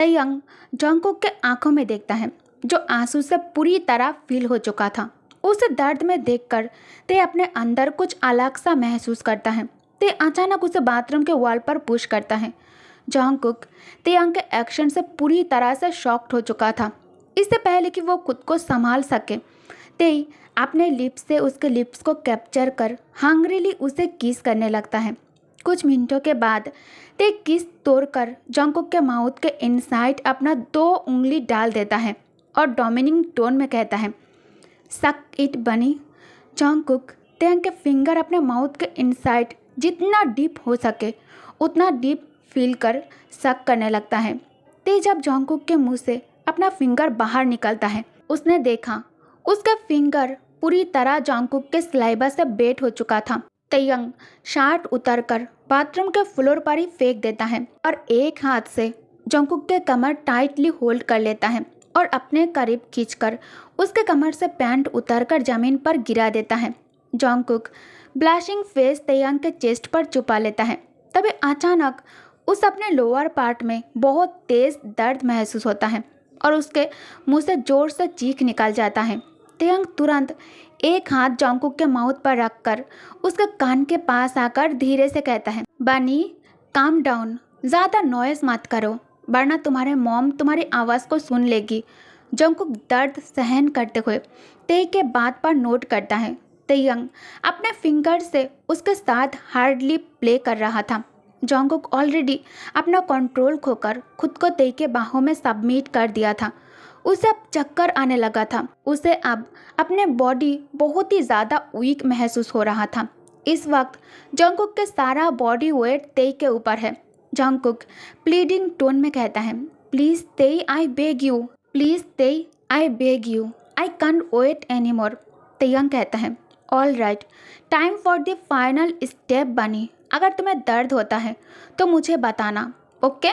तयंग Jungkook के आंखों में देखता है, जो आंसू से पूरी तरह फील हो चुका था। उसे दर्द में देखकर ते अपने अंदर कुछ अलग सा महसूस करता है। ते अचानक उसे बाथरूम के वॉल पर पुश करता है। जंगकुक तयंग के एक्शन से पूरी तरह से शॉक्ड हो चुका था। इससे पहले कि वो खुद को संभाल सके, ते अपने लिप्स से उसके लिप्स को कैप्चर कर हंग्रीली उसे किस करने लगता है। कुछ मिनटों के बाद ते किस तोड़कर जंगकुक के माउथ के इनसाइड अपना 2 उंगली डाल देता है और डोमिनिंग टोन में कहता है, सक इट बनी। जंगकुक तयंग के फिंगर अपने माउथ के इनसाइड जितना डीप हो सके उतना डीप फील कर सक करने लगता है। ते जब जंगकुक के मुंह से अपना फिंगर बाहर निकलता है, उसने देखा उसका फिंगर पूरी तरह जंगकुक के सलाइवा से बेट हो चुका था। तयंग शर्ट उतारकर बाथरूम के फ्लोर पर ही फेंक देता है और एक हाथ से जंगकुक के कमर टाइटली होल्ड कर लेता है और अपने करीब खींचकर उसके कमर से पैंट उतारकर जमीन पर गिरा देता है। जंगकुक ब्लशिंग फेस तयंग के चेस्ट पर छुपा लेता है। तभी अचानक उस अपने लोअर पार्ट में बहुत तेज दर्द महसूस होता है और उसके मुंह से जोर से चीख निकल जाता है। तयंग तुरंत एक हाथ जंगकुक के माउथ पर रखकर उसके कान के पास आकर धीरे से कहता है, बनी काम डाउन, ज़्यादा नॉइस मत करो वरना तुम्हारे मॉम तुम्हारी आवाज़ को सुन लेगी। जंगकुक दर्द सहन करते हुए ते के बात पर नोट करता है। तयंग अपने फिंगर से उसके साथ हार्डली प्ले कर रहा था। जंगकुक ऑलरेडी अपना कंट्रोल खोकर खुद को ते के बाहों में सबमिट कर दिया था। उसे अब चक्कर आने लगा था। उसे अब अपने बॉडी बहुत ही ज़्यादा वीक महसूस हो रहा था। इस वक्त जंगकुक के सारा बॉडी वेट ते के ऊपर है। जंगकुक प्लीडिंग टोन में कहता है, प्लीज़ ते आई बेग यू, प्लीज़ ते I beg you, I can't wait any more. तयंग कहता है, all right, time for the final step bunny, अगर तुम्हें दर्द होता है तो मुझे बताना, ओके।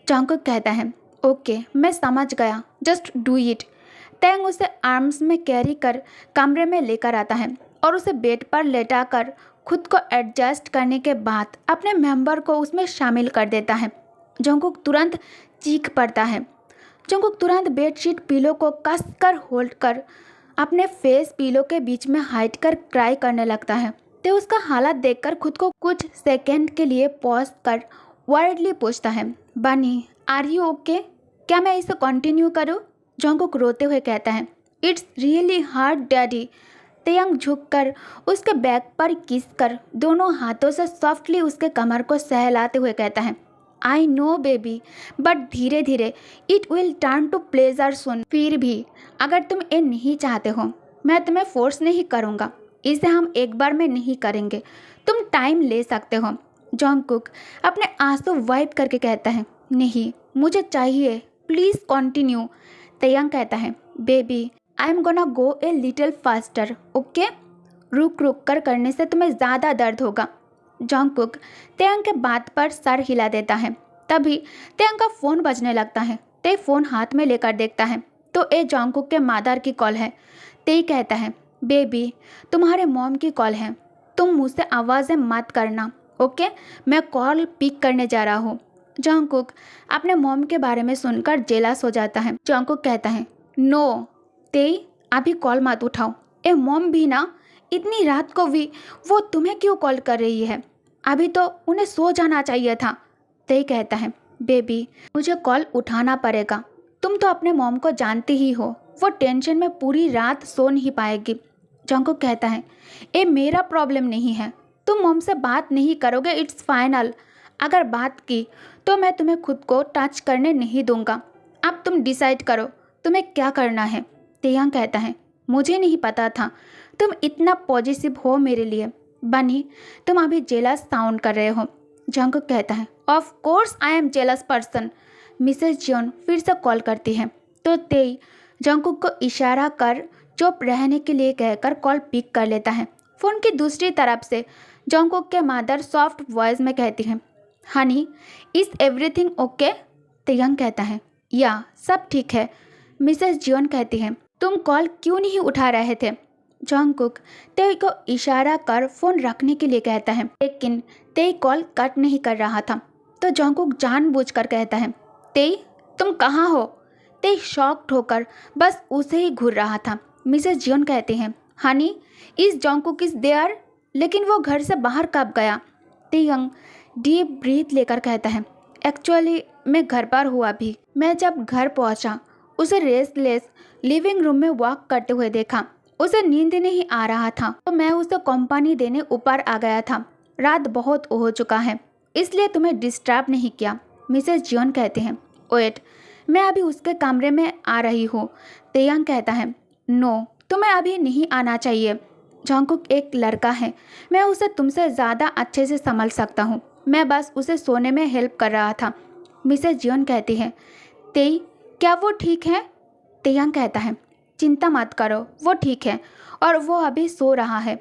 जंगकुक कहता है, ओके मैं समझ गया, जस्ट डू इट। तयंग उसे आर्म्स में कैरी कर कमरे में लेकर आता है और उसे बेड पर लेटाकर खुद को एडजस्ट करने के बाद अपने मेंबर को उसमें शामिल कर देता है। जंगकुक तुरंत चीख पड़ता है। जंगकुक तुरंत बेडशीट पिलो को कसकर होल्ड कर अपने फेस पिलो के बीच में हाइट कर क्राई करने लगता है। तो उसका हालत देखकर खुद को कुछ सेकंड के लिए पॉज कर वर्डली पूछता है, बनी आर यू ओके, क्या मैं इसे कंटिन्यू करूँ? जंगकुक रोते हुए कहता है, इट्स रियली हार्ड डैडी। तयंग झुककर उसके बैक पर किस कर दोनों हाथों से सॉफ्टली उसके कमर को सहलाते हुए कहता है, आई नो बेबी, बट धीरे धीरे it will turn to pleasure सुन। फिर भी अगर तुम ये नहीं चाहते हो, मैं तुम्हें फोर्स नहीं करूँगा, इसे हम एक बार में नहीं करेंगे, तुम टाइम ले सकते हो। जंगकुक अपने आंसू वाइप करके कहता है, नहीं मुझे चाहिए, प्लीज़ कंटिन्यू। तयंग कहता है, baby I am gonna go a little faster, okay. रुक रुक कर करने से तुम्हें ज़्यादा दर्द होगा। जंगकुक तयंग के बात पर सर हिला देता है। तभी तयंग का फ़ोन बजने लगता है। ते फ़ोन हाथ में लेकर देखता है तो ए जंगकुक के मदर की कॉल है। ते कहता है, बेबी तुम्हारे मॉम की कॉल है, तुम मुझसे आवाज़ें मत करना, ओके, मैं कॉल पिक करने जा रहा हूँ। जंगकुक अपने मॉम के बारे में सुनकर जेलस हो जाता है। जंगकुक कहता है, नो ते अभी कॉल मत उठाओ, ए मॉम भी ना, इतनी रात को भी वो तुम्हें क्यों कॉल कर रही है, अभी तो उन्हें सो जाना चाहिए था। ते कहता है, बेबी मुझे कॉल उठाना पड़ेगा, तुम तो अपने मॉम को जानती ही हो, वो टेंशन में पूरी रात सो नहीं पाएगी। जंगकुक कहता है, ये मेरा प्रॉब्लम नहीं है, तुम मॉम से बात नहीं करोगे, इट्स फाइनल, अगर बात की तो मैं तुम्हें खुद को टच करने नहीं दूंगा, अब तुम डिसाइड करो तुम्हें क्या करना है। तयंग कहता है, मुझे नहीं पता था तुम इतना पॉजिटिव हो मेरे लिए, बनी तुम अभी जेलस साउंड कर रहे हो। जंगकुक कहता है, of course I am jealous person. Mrs Jeon फिर से कॉल करती है तो तेई जंगकुक को इशारा कर चुप रहने के लिए कहकर कॉल पिक कर लेता है। फ़ोन की दूसरी तरफ से जंगकुक के मदर सॉफ्ट वॉइस में कहती है, हनी इज़ एवरीथिंग ओके। तयंग कहता है, या सब ठीक है। मिसेस जियोन कहती है, तुम कॉल क्यों नहीं उठा रहे थे। जंगकुक तेई को इशारा कर फ़ोन रखने के लिए कहता है, लेकिन तेई कॉल कट नहीं कर रहा था। तो जंगकुक जानबूझकर कहता है, तेई तुम कहाँ हो? ते शॉक्ड होकर बस उसे ही घूर रहा था। मिसेस जियोन कहते हैं, हनी इस जॉन्गकुक इज देयर, लेकिन वो घर से बाहर कब गया? तेयंग डीप ब्रीथ लेकर कहता है, एक्चुअली मैं घर पर हुआ भी। मैं जब घर पहुंचा उसे रेस्टलेस लिविंग रूम में वॉक करते हुए देखा। उसे नींद नहीं आ रहा था तो मैं उसे कंपनी देने ऊपर आ गया था। रात बहुत हो चुका है इसलिए तुम्हें डिस्टर्ब नहीं किया। मिसेस जियोन कहते हैं, वेट, मैं अभी उसके कमरे में आ रही हूँ। तेयंग कहता है, नो, तुम्हें अभी नहीं आना चाहिए। जॉन्गकुक एक लड़का है, मैं उसे तुमसे ज़्यादा अच्छे से संभाल सकता हूँ। मैं बस उसे सोने में हेल्प कर रहा था। मिसेस जियोन कहती है, तेई, क्या वो ठीक है? तेयंग कहता है, चिंता मत करो, वो ठीक है और वो अभी सो रहा है।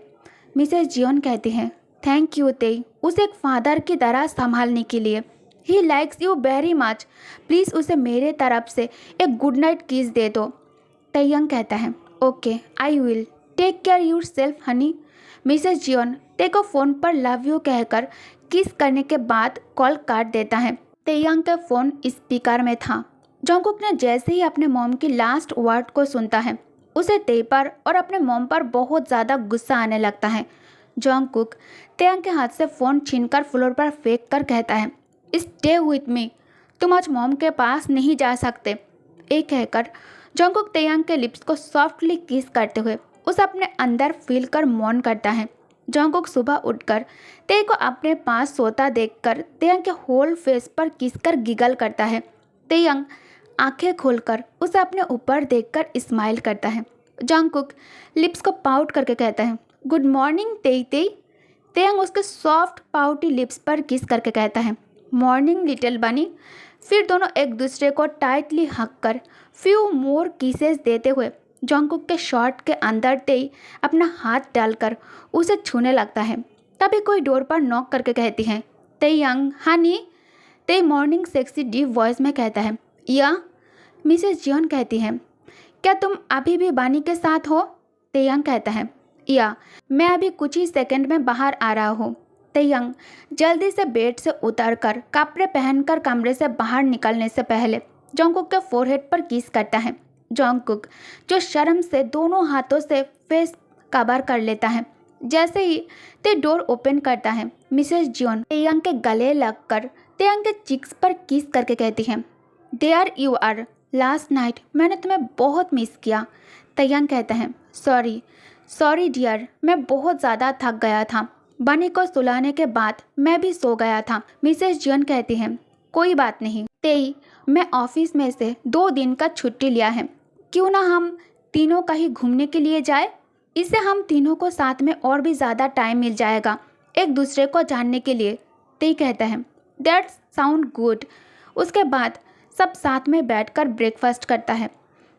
मिसेस जियोन कहती हैं, थैंक यू तेई, उसे एक फादर की तरह संभालने के लिए। He likes you very much, please उसे मेरे तरफ से एक गुड नाइट किस दे दो। तेयंग कहता है, okay I will, take care your self honey. Mrs Jeon Tae को फ़ोन पर लव यू कहकर किस करने के बाद कॉल काट देता है। तेयंग का फ़ोन स्पीकर में था। जॉन्गकुक ने जैसे ही अपने मॉम की लास्ट वर्ड को सुनता है उसे ते पर और अपने मॉम पर बहुत ज़्यादा गुस्सा आने लगता है। जॉन्गकुक तेयंग के हाथ से फ़ोन छीनकर फ्लोर पर फेंक कर कहता है, स्टे विथ मी, तुम आज मॉम के पास नहीं जा सकते। एक कहकर जॉन्गकुक तेयंग के लिप्स को सॉफ्टली किस करते हुए उसे अपने अंदर फील कर मौन करता है। जॉन्गकुक सुबह उठकर ते को अपने पास सोता देखकर तेयंग के होल फेस पर किस कर गिगल करता है। तेयंग आंखें खोलकर उसे अपने ऊपर देखकर स्माइल करता है। जॉन्गकुक लिप्स को पाउट करके कहता है, गुड मॉर्निंग तेई तेई। तेयंग उसके सॉफ्ट पाउटी लिप्स पर किस करके कहता है, मॉर्निंग लिटिल बनी। फिर दोनों एक दूसरे को टाइटली हक कर फ्यू मोर किसेस देते हुए जॉन्गकुक के शॉर्ट के अंदर तेई अपना हाथ डालकर उसे छूने लगता है। तभी कोई डोर पर नॉक करके कहती है, तेयंग हनी। तेई मॉर्निंग सेक्सी डीप वॉइस में कहता है, या। मिसेस जियोन कहती है, क्या तुम अभी भी बानी के साथ हो? तेयंग कहता है, या, मैं अभी कुछ ही सेकंड में बाहर आ रहा हूँ। तेयंग जल्दी से बेड से उतरकर कपड़े पहनकर कमरे से बाहर निकलने से पहले जॉन्गकुक के फोरहेड पर किस करता है। जॉन्गकुक जो शर्म से दोनों हाथों से फेस कवर कर लेता है। जैसे ही ते डोर ओपन करता है मिसेस जियोन तेयंग के गले लगकर तेयंग के चिक्स पर किस करके कहती है, there you are, last night मैंने तुम्हें बहुत मिस किया। तेयंग कहता है, सॉरी डियर, मैं बहुत ज़्यादा थक गया था। बनी को सुलाने के बाद मैं भी सो गया था। मिसेस जियोन कहती है, कोई बात नहीं तेई, मैं ऑफिस में से 2 दिन का छुट्टी लिया है, क्यों ना हम तीनों कहीं घूमने के लिए जाए। इससे हम तीनों को साथ में और भी ज़्यादा टाइम मिल जाएगा एक दूसरे को जानने के लिए। तेई कहता है, दैट्स साउंड गुड। उसके बाद सब साथ में बैठकर ब्रेकफास्ट करता है।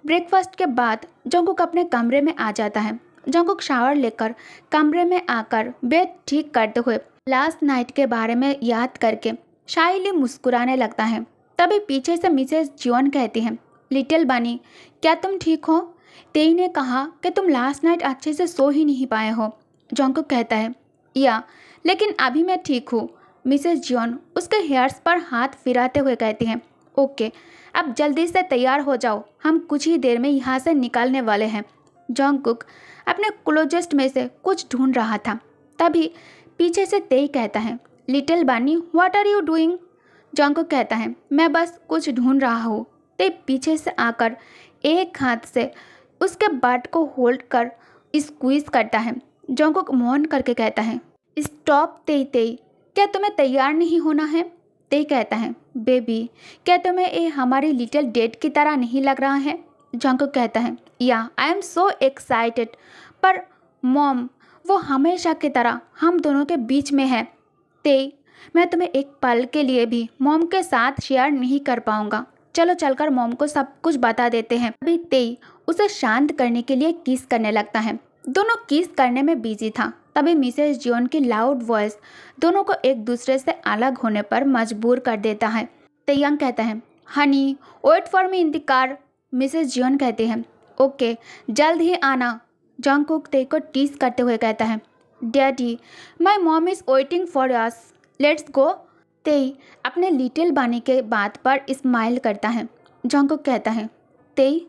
ब्रेकफास्ट के बाद जॉन्गकुक अपने कमरे में आ जाता है। जॉन्गकुक शावर लेकर कमरे में आकर बेड ठीक करते हुए लास्ट नाइट के बारे में याद करके शायली मुस्कुराने लगता है। तभी पीछे से मिसेस जियोन कहती हैं, लिटिल बनी, क्या तुम ठीक हो? तेई ने कहा कि तुम लास्ट नाइट अच्छे से सो ही नहीं पाए हो। जॉन्गकुक कहता है, या, लेकिन अभी मैं ठीक हूँ। मिसेस जियोन उसके हेयर्स पर हाथ फिराते हुए कहती हैं, ओके, अब जल्दी से तैयार हो जाओ, हम कुछ ही देर में यहाँ से निकलने वाले हैं। जॉन्गकुक अपने क्लोजेस्ट में से कुछ ढूंढ रहा था। तभी पीछे से तेई कहता है, लिटिल बनी, व्हाट आर यू डूइंग? जॉन्गकुक कहता है, मैं बस कुछ ढूंढ रहा हूँ। तेई पीछे से आकर एक हाथ से उसके बट को होल्ड कर स्क्वीज करता है। जॉन्गकुक मौन करके कहता है, स्टॉप तेई तेई, क्या तुम्हें तैयार नहीं होना है? तेई कहता है, बेबी, क्या तुम्हें ये हमारी लिटिल डेट की तरह नहीं लग रहा है? जॉन्गकुक कहता है, या, आई एम सो एक्साइटेड, पर मॉम, वो हमेशा की तरह हम दोनों के बीच में है। तेई, मैं तुम्हें एक पल के लिए भी मॉम के साथ शेयर नहीं कर पाऊंगा। चलो चलकर मॉम को सब कुछ बता देते हैं। अभी तेई उसे शांत करने के लिए किस करने लगता है। दोनों किस करने में बिजी था। तभी मिसेस जियोन की लाउड वॉइस दोनों को एक दूसरे से अलग होने पर मजबूर कर देता है। तेयंग कहता है, honey, wait for me in the car. Mrs Jeon कहती है, ओके, जल्द ही आना। जॉन्गकुक ते को टीज करते हुए कहता है, daddy, my mom is waiting for us, let's go. तेई अपने लिटिल बानी के बात पर स्माइल करता है। जंगकुक कहता है, तेई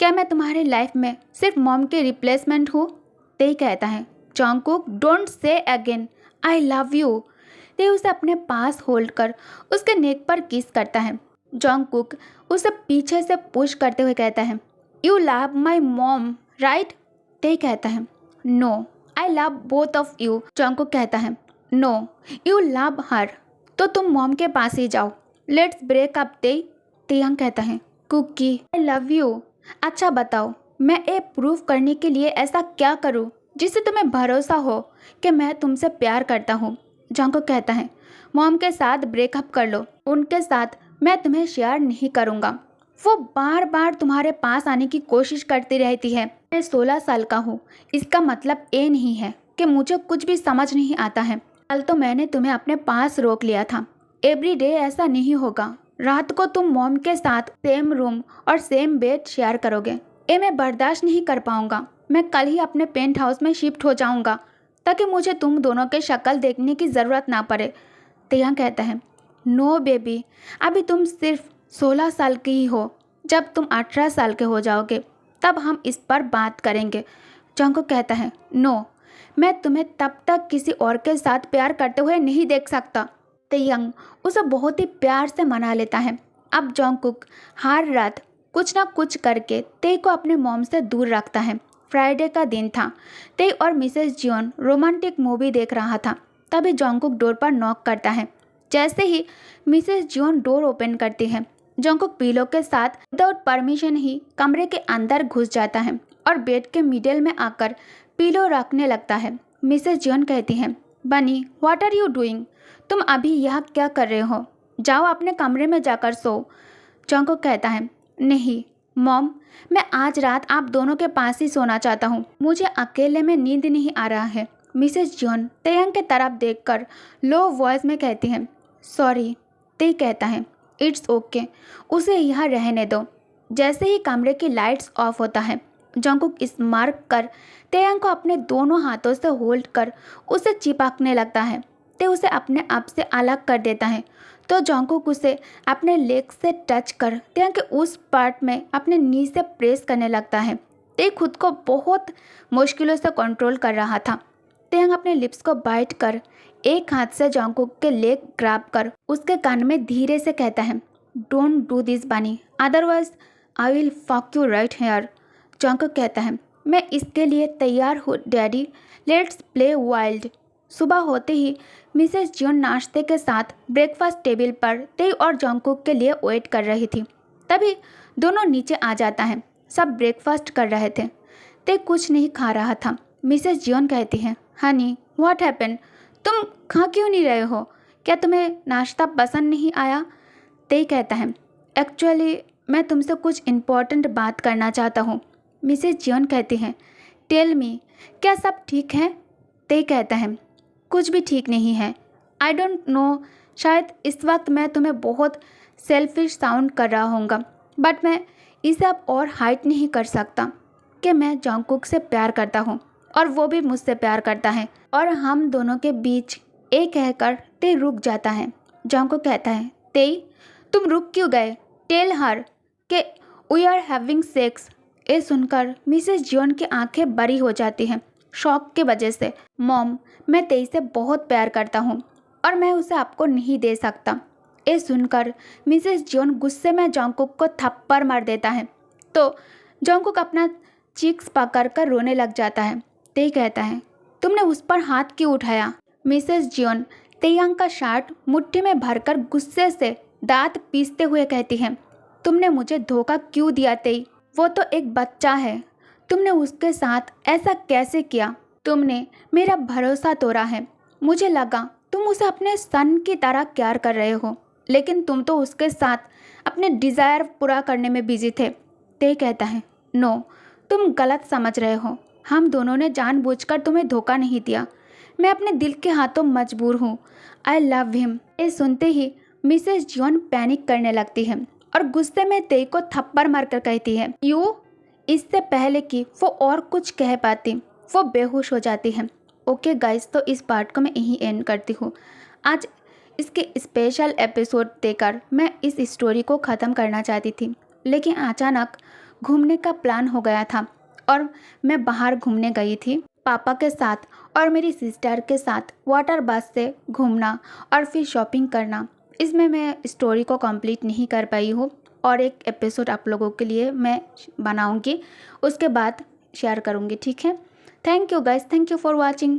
क्या मैं तुम्हारी लाइफ में सिर्फ मॉम के रिप्लेसमेंट हूँ? तेई कहता है, Jungkook don't say again I love you. ते उसे अपने पास होल्ड कर उसके नेक पर किस करता है। जंगकुक उसे पीछे से पुश करते हुए कहता है, you love my mom right? Tae कहता है, no I love both of you. Jungkook कहता है, नो यू लव हर, तो तुम मॉम के पास ही जाओ, लेट्स ब्रेक अप। तेयंग कहता है, कुकी आई लव यू। अच्छा बताओ मैं ये प्रूव करने के लिए ऐसा क्या करूँ जिससे तुम्हें भरोसा हो कि मैं तुमसे प्यार करता हूँ। जंगकुक कहता है, मॉम के साथ ब्रेकअप कर लो, उनके साथ मैं तुम्हें शेयर नहीं करूँगा। वो बार बार तुम्हारे पास आने की कोशिश करती रहती है। मैं 16 साल का हूँ, इसका मतलब ये नहीं है कि मुझे कुछ भी समझ नहीं आता है। कल तो मैंने तुम्हें अपने पास रोक लिया था। एवरी डे ऐसा नहीं होगा। रात को तुम मॉम के साथ सेम रूम और सेम बेड शेयर करोगे। ये मैं बर्दाश्त नहीं कर पाऊंगा। मैं कल ही अपने पेंट हाउस में शिफ्ट हो जाऊंगा ताकि मुझे तुम दोनों के शक्ल देखने की ज़रूरत ना पड़े। तेयंग कहता है, नो बेबी, अभी तुम सिर्फ 16 साल की ही हो। जब तुम 18 साल के हो जाओगे तब हम इस पर बात करेंगे। जंगकुक कहता है, नो मैं तुम्हें तब तक किसी और के साथ प्यार करते हुए नहीं देख सकता। तेयंग उसे बहुत ही प्यार से मना लेता है। अब जंगकुक हर रात कुछ ना कुछ करके ते को अपने मॉम से दूर रखता है। फ्राइडे का दिन था। ते और मिसेस जियोन रोमांटिक मूवी देख रहा था। तभी जंगकुक डोर पर नॉक करता है। जैसे ही मिसेस जियोन डोर ओपन करती है, जंगकुक पिलो के साथ विदाउट परमिशन ही कमरे के अंदर घुस जाता है और बेड के मिडिल में आकर पिलो रखने लगता है। मिसेस जियोन कहती हैं, बनी व्हाट आर यू डूइंग? तुम अभी यहाँ क्या कर रहे हो? जाओ अपने कमरे में जाकर सो। जंगकुक कहता है, नहीं मॉम, मैं आज रात आप दोनों के पास ही सोना चाहता हूँ। मुझे अकेले में नींद नहीं आ रहा है। मिसेस जियोन तेयंग के तरफ देखकर लो वॉइस में कहती हैं, सॉरी। ते कहता है, इट्स ओके, उसे यहाँ रहने दो। जैसे ही कमरे की लाइट्स ऑफ होता है, जंगकुक स्मार्क कर तेयंग को अपने दोनों हाथों से होल्ड कर उसे चिपकने लगता है। ते उसे अपने आप से अलग कर देता है तो जंगकुक उसे अपने लेग से टच कर तेयंग के उस पार्ट में अपने नी से प्रेस करने लगता है। ते खुद को बहुत मुश्किलों से कंट्रोल कर रहा था। तेयंग अपने लिप्स को बाइट कर एक हाथ से जंगकुक के लेग ग्रैब कर उसके कान में धीरे से कहता है, don't do this bunny, otherwise I will fuck you right here. Jungkook कहता है, मैं इसके लिए तैयार हूँ डैडी, लेट्स प्ले वाइल्ड। सुबह होते ही मिसेस जियोन नाश्ते के साथ ब्रेकफास्ट टेबल पर ते और जंगकुक के लिए वेट कर रही थी। तभी दोनों नीचे आ जाता है। सब ब्रेकफास्ट कर रहे थे। ते कुछ नहीं खा रहा था। मिसेस जियोन कहती है, हनी व्हाट हैपन, तुम खा क्यों नहीं रहे हो? क्या तुम्हें नाश्ता पसंद नहीं आया? ते कहता है, एक्चुअली मैं तुमसे कुछ इम्पोर्टेंट बात करना चाहता हूँ। मिसेस जियोन कहती हैं, टेल मी, क्या सब ठीक है? ते कहता है, कुछ भी ठीक नहीं है। आई डोंट नो, शायद इस वक्त मैं तुम्हें बहुत सेल्फिश साउंड कर रहा होऊंगा, बट मैं इसे अब और हाइड नहीं कर सकता कि मैं जंगकुक से प्यार करता हूँ और वो भी मुझसे प्यार करता है और हम दोनों के बीच एक कहकर ते रुक जाता है। जंगकुक कहता है, ते तुम रुक क्यों गए? टेल हर कि वी आर हैविंग सेक्स। ये सुनकर मिसेस जियोन की आंखें बड़ी हो जाती हैं शॉक के वजह से। मॉम, मैं तेई से बहुत प्यार करता हूँ और मैं उसे आपको नहीं दे सकता। ये सुनकर मिसेस जियोन गुस्से में जंगकुक को थप्पड़ मार देता है तो जंगकुक अपना चीक्स पकड़ कर रोने लग जाता है। ते कहता है, तुमने उस पर हाथ क्यों उठाया? मिसेस जियोन तेयंग का शर्ट मुट्ठी में भरकर गुस्से से दांत पीसते हुए कहती है, तुमने मुझे धोखा क्यों दिया तेई? वो तो एक बच्चा है। तुमने उसके साथ ऐसा कैसे किया? तुमने मेरा भरोसा तोड़ा है। मुझे लगा तुम उसे अपने सन की तरह केयर कर रहे हो, लेकिन तुम तो उसके साथ अपने डिज़ायर पूरा करने में बिजी थे। ते कहता है, नो, तुम गलत समझ रहे हो। हम दोनों ने जानबूझकर तुम्हें धोखा नहीं दिया। मैं अपने दिल के हाथों मजबूर हूँ। I love him. ये सुनते ही मिसेस जियोन पैनिक करने लगती है और गुस्से में ते को थप्पड़ मारकर कहती है, यू। इससे पहले कि वो और कुछ कह पाती वो बेहोश हो जाती है। ओके गाइस, तो इस पार्ट को मैं यहीं एंड करती हूँ। आज इसके स्पेशल एपिसोड देकर मैं इस स्टोरी को ख़त्म करना चाहती थी। लेकिन अचानक घूमने का प्लान हो गया था और मैं बाहर घूमने गई थी पापा के साथ और मेरी सिस्टर के साथ। वाटर बस से घूमना और फिर शॉपिंग करना, इसमें मैं स्टोरी को कंप्लीट नहीं कर पाई हूँ और एक एपिसोड आप लोगों के लिए मैं बनाऊँगी, उसके बाद शेयर करूँगी, ठीक है। Thank you guys, thank you for watching.